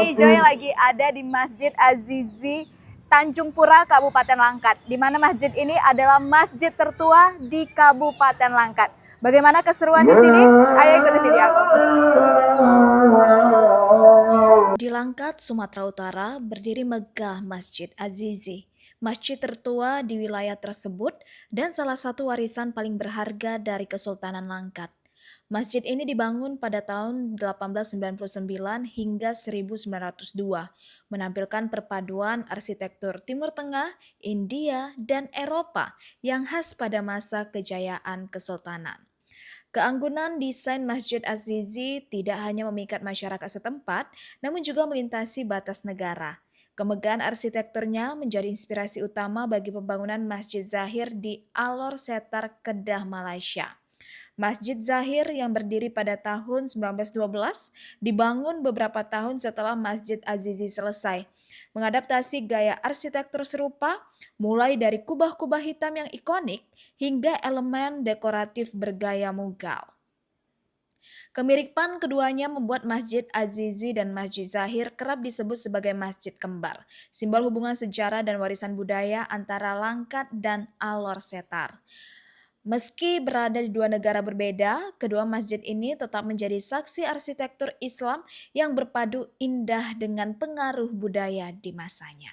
ini Joy lagi ada di Masjid Az-Zizi Tanjung Pura, Kabupaten Langkat. Di mana masjid ini adalah masjid tertua di Kabupaten Langkat. Bagaimana keseruan di sini? Ayo ikuti video aku. Di Langkat, Sumatera Utara, berdiri megah Masjid Az-Zizi. Masjid tertua di wilayah tersebut dan salah satu warisan paling berharga dari Kesultanan Langkat. Masjid ini dibangun pada tahun 1899 hingga 1902, menampilkan perpaduan arsitektur Timur Tengah, India, dan Eropa yang khas pada masa kejayaan Kesultanan. Keanggunan desain Masjid Az-Zizi tidak hanya memikat masyarakat setempat, namun juga melintasi batas negara. Kemegahan arsitekturnya menjadi inspirasi utama bagi pembangunan Masjid Zahir di Alor Setar, Kedah, Malaysia. Masjid Zahir yang berdiri pada tahun 1912 dibangun beberapa tahun setelah Masjid Az-Zizi selesai. Mengadaptasi gaya arsitektur serupa, mulai dari kubah-kubah hitam yang ikonik hingga elemen dekoratif bergaya Mughal. Kemiripan keduanya membuat Masjid Az-Zizi dan Masjid Zahir kerap disebut sebagai masjid kembar, simbol hubungan sejarah dan warisan budaya antara Langkat dan Alor Setar. Meski berada di dua negara berbeda, kedua masjid ini tetap menjadi saksi arsitektur Islam yang berpadu indah dengan pengaruh budaya di masanya.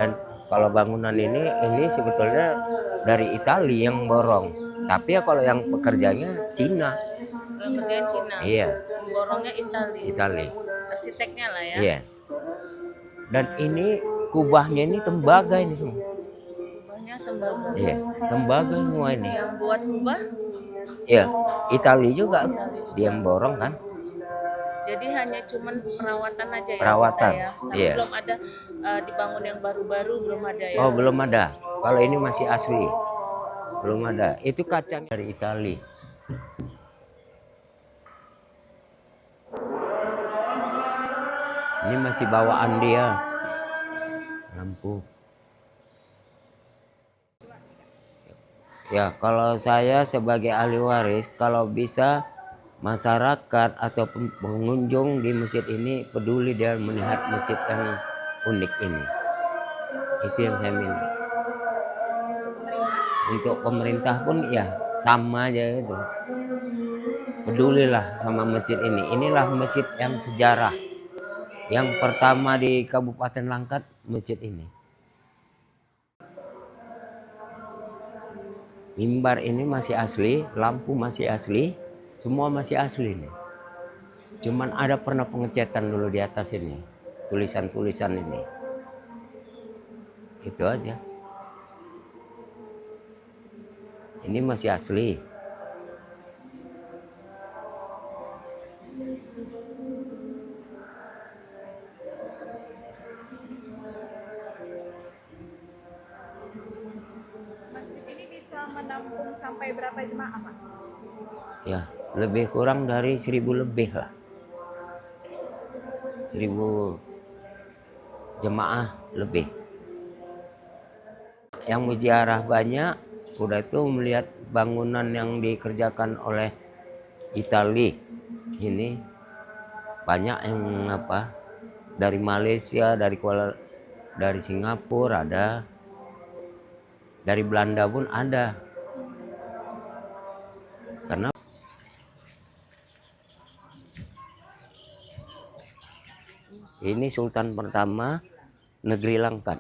Dan kalau bangunan ini sebetulnya dari Italia yang borong. Tapi ya kalau yang pekerjanya Cina. Yang kerjaan Cina. Iya. Borongnya Italia. Arsiteknya lah ya. Iya. Dan ini kubahnya ini tembaga ini semua. Tembaga. Iya, tembaga semua ini. Yang buat kubah? Iya, Italia juga. Dia yang borong kan. Jadi hanya cuman perawatan aja ya. Perawatan. Ya. Tapi iya. Belum ada dibangun yang baru-baru, belum ada ya. Oh, belum ada. Kalau ini masih asli. Belum ada. Itu kacanya dari Italia. Ini masih bawaan dia. Lampu. Ya, kalau saya sebagai ahli waris, kalau bisa masyarakat atau pengunjung di masjid ini peduli dia melihat masjid yang unik ini. Itu yang saya minta. Untuk pemerintah pun ya sama aja itu. Pedulilah sama masjid ini. Inilah masjid yang sejarah. Yang pertama di Kabupaten Langkat, masjid ini. Mimbar ini masih asli, lampu masih asli, semua masih asli nih. Cuman ada pernah pengecatan dulu di atas ini, tulisan-tulisan ini. Itu aja. Ini masih asli. Menampung sampai berapa jemaah, Pak? Ya, lebih kurang dari 1000 lebih lah. 1000 jemaah lebih. Yang ziarah banyak, udah itu melihat bangunan yang dikerjakan oleh Italia. Ini banyak yang dari Malaysia, dari Singapura ada, dari Belanda pun ada. Karena ini Sultan pertama negeri Langkat.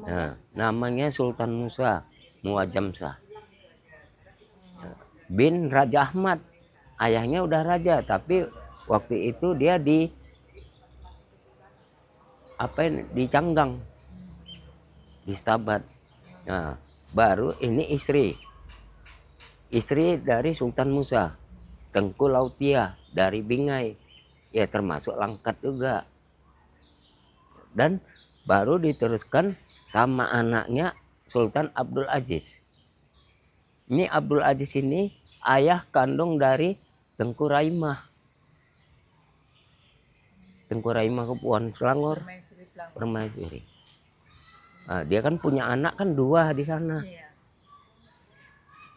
Nah, namanya Sultan Musa Muazzam bin Raja Ahmad. Ayahnya udah raja, tapi waktu itu dia di Canggang, di Stabat. Nah, baru ini istri dari Sultan Musa, Tengku Lautia dari Bingai, ya termasuk Langkat juga. Dan baru diteruskan sama anaknya Sultan Abdul Aziz. Ini Abdul Aziz ini ayah kandung dari Tengku Raimah. Tengku Raimah Kepuan Selangor, Permaisuri. Nah, dia kan punya anak kan 2 di sana.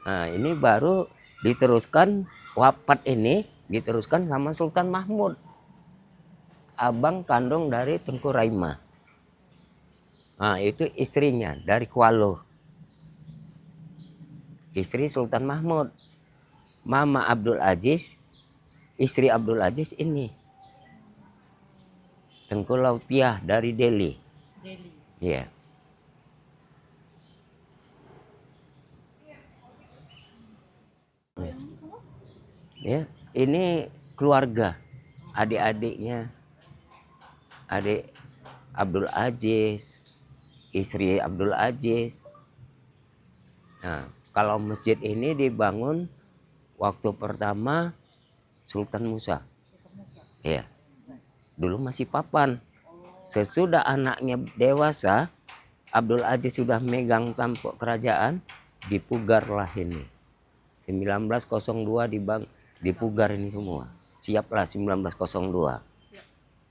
Nah, ini baru diteruskan wafat ini diteruskan sama Sultan Mahmud, abang kandung dari Tengku Raima. Nah, itu istrinya dari Kualo. Istri Sultan Mahmud. Mama Abdul Aziz, istri Abdul Aziz ini. Tengku Lautiah dari Delhi. Iya. Ya, ini keluarga, adik-adiknya, adik Abdul Aziz, istri Abdul Aziz. Nah, kalau masjid ini dibangun waktu pertama Sultan Musa. Ya, dulu masih papan. Sesudah anaknya dewasa, Abdul Aziz sudah megang tampuk kerajaan, dipugarlah ini. 1902 dipugar ini semua. Siaplah 1902.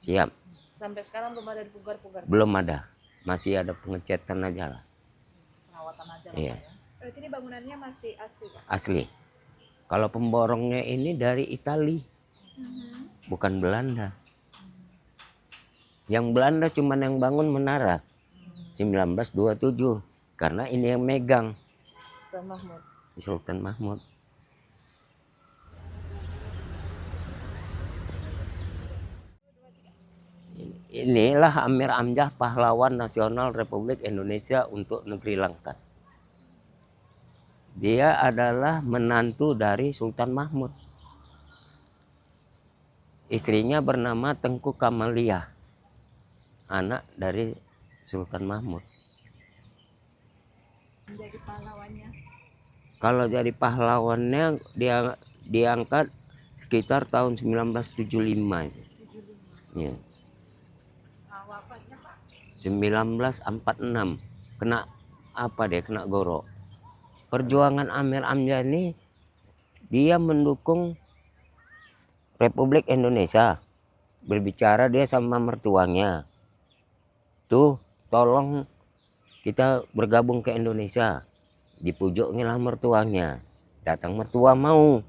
Siap. Sampai sekarang belum ada dipugar-pugar. Belum ada. Masih ada pengecatan aja lah. Perawatan aja lah. Iya. Ya. Berarti ini bangunannya masih asli, Pak? Asli. Kalau pemborongnya ini dari Itali. Bukan Belanda. Yang Belanda cuma yang bangun menara. 1927. Karena ini yang megang. Sultan Mahmud. Sultan Mahmud. Inilah Amir Hamzah, pahlawan nasional Republik Indonesia untuk negeri Langkat. Dia adalah menantu dari Sultan Mahmud. Istrinya bernama Tengku Kamaliah, anak dari Sultan Mahmud. Jadi pahlawannya. Kalau jadi pahlawannya dia diangkat sekitar tahun 1975. Ya. 1946 kena apa deh, kena goro. Perjuangan Amir Hamzah ini dia mendukung Republik Indonesia. Berbicara dia sama mertuanya, tuh tolong kita bergabung ke Indonesia. Dipujukilah mertuanya, datang mertua mau,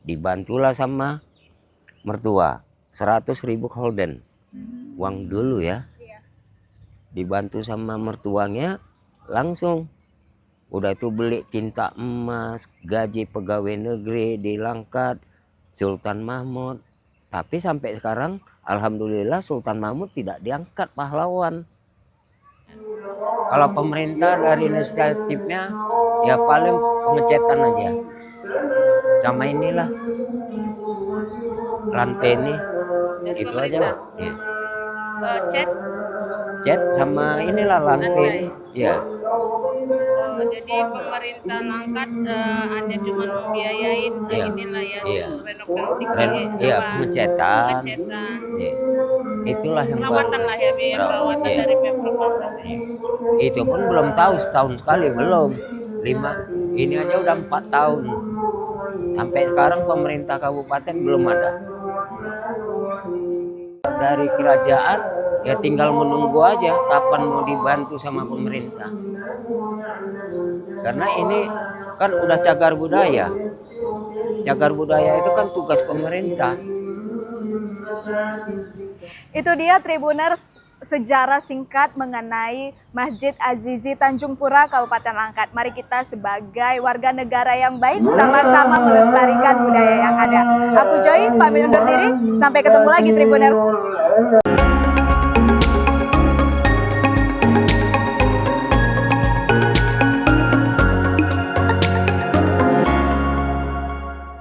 dibantulah sama mertua 100.000 gulden, uang dulu ya. Dibantu sama mertuanya, langsung udah itu beli tinta emas, gaji pegawai negeri di Langkat, Sultan Mahmud. Tapi sampai sekarang alhamdulillah Sultan Mahmud tidak diangkat pahlawan. Kalau pemerintah dari inisiatifnya ya paling pengecetan aja. Sama inilah lantai ini, Dari itu aja lah. Ya. Cat sama inilah lantai. Ya. Jadi pemerintah Langkat hanya cuma membiayain inilah ya, pengecetan. Ya. Itulah yang perawatan baru. lah ya, biaya perawatan dari Pemprov. Itu pun belum tahu, setahun sekali belum. Ini aja udah 4 tahun. Sampai sekarang pemerintah kabupaten belum ada. Dari kerajaan ya tinggal menunggu aja kapan mau dibantu sama pemerintah. Karena ini kan udah cagar budaya. Cagar budaya itu kan tugas pemerintah. Itu dia Tribuners, sejarah singkat mengenai Masjid Azizi Tanjung Pura, Kabupaten Langkat. Mari kita sebagai warga negara yang baik sama-sama melestarikan budaya yang ada. Aku Joy, pamit undur diri. Sampai ketemu lagi Tribuners.